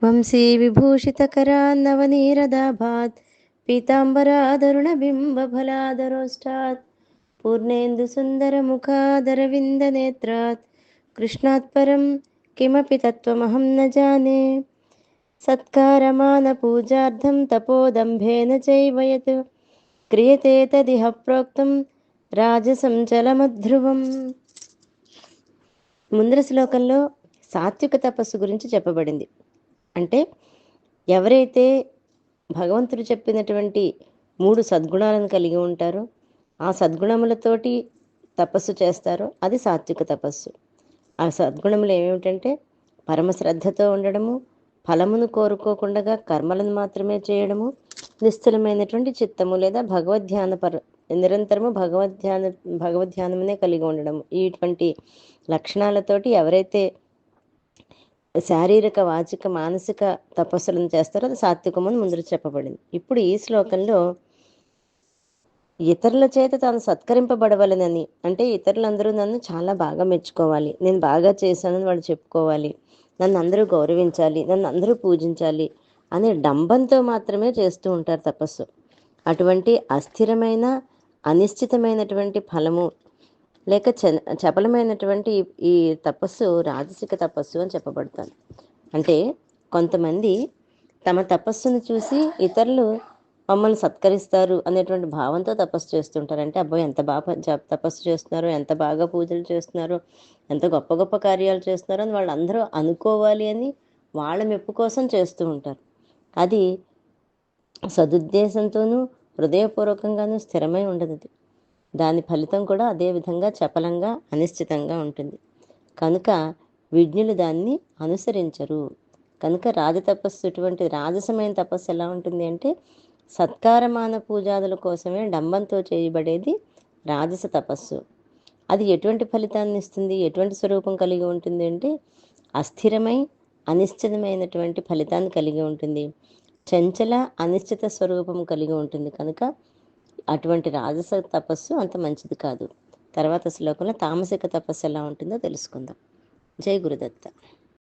వంశీ విభూషితకరాన్నవనీరదాభాత్ పీతాంబరాదరుణబింబఫలాదరోష్టాత్ పూర్ణేందు సుందరముఖాదరవిందనేత్రాత్ కృష్ణాత్ పరం కిమపి తత్వమహం న జానే. సత్కారమానపూజార్థం తపోదంభేన చైవ యత్ క్రియతే తదిహ ప్రోక్తం రాజసం చలమధ్రువం. ముందర శ్లోకంలో సాత్విక తపస్సు గురించి చెప్పబడింది. అంటే ఎవరైతే భగవంతుడు చెప్పినటువంటి 3 సద్గుణాలను కలిగి ఉంటారో, ఆ సద్గుణములతోటి తపస్సు చేస్తారో అది సాత్విక తపస్సు. ఆ సద్గుణములు ఏమిటంటే పరమశ్రద్ధతో ఉండడము, ఫలమును కోరుకోకుండా కర్మలను మాత్రమే చేయడము, నిశ్చలమైనటువంటి చిత్తము లేదా నిరంతరము భగవద్ధ్యానమునే కలిగి ఉండడము. ఇటువంటి లక్షణాలతోటి ఎవరైతే శారీరక, వాచిక, మానసిక తపస్సులను చేస్తారో అది సాత్వికము అని ముందు చెప్పబడింది. ఇప్పుడు ఈ శ్లోకంలో ఇతరుల చేత తాను సత్కరింపబడవలనని, అంటే ఇతరులందరూ నన్ను చాలా బాగా మెచ్చుకోవాలి, నేను బాగా చేశానని వాళ్ళు చెప్పుకోవాలి, నన్ను అందరూ గౌరవించాలి, నన్ను అందరూ పూజించాలి అనే డంబంతో మాత్రమే చేస్తూ ఉంటారు తపస్సు. అటువంటి అస్థిరమైన, అనిశ్చితమైనటువంటి ఫలము లేక చపలమైనటువంటి ఈ తపస్సు రాజసిక తపస్సు అని చెప్పబడుతుంది. అంటే కొంతమంది తమ తపస్సును చూసి ఇతరులు మమ్మల్ని సత్కరిస్తారు అనేటువంటి భావంతో తపస్సు చేస్తుంటారు. అంటే అబ్బాయి ఎంత బాగా తపస్సు చేస్తున్నారు, ఎంత బాగా పూజలు చేస్తున్నారు, ఎంత గొప్ప గొప్ప కార్యాలు చేస్తున్నారు అని వాళ్ళందరూ అనుకోవాలి అని వాళ్ళ మెప్పు కోసం చేస్తూ ఉంటారు. అది సదుద్దేశంతోనూ హృదయపూర్వకంగానూ స్థిరమై ఉండదు. దాని ఫలితం కూడా అదే విధంగా చపలంగా, అనిశ్చితంగా ఉంటుంది. కనుక విజ్ఞులు దాన్ని అనుసరించరు. కనుక రాజతపస్సు, ఇటువంటి రాజసమైన తపస్సు ఎలా ఉంటుంది అంటే సత్కారమాన పూజాదుల కోసమే డంబంతో చేయబడేది రాజస తపస్సు. అది ఎటువంటి ఫలితాన్ని ఇస్తుంది, ఎటువంటి స్వరూపం కలిగి ఉంటుంది అంటే అస్థిరమై అనిశ్చితమైనటువంటి ఫలితాన్ని కలిగి ఉంటుంది. చంచల అనిశ్చిత స్వరూపం కలిగి ఉంటుంది. కనుక అటువంటి రాజస తపస్సు అంత మంచిది కాదు. తర్వాత శ్లోకంలో తామసిక తపస్సు ఎలా ఉంటుందో తెలుసుకుందాం. జై గురుదత్త.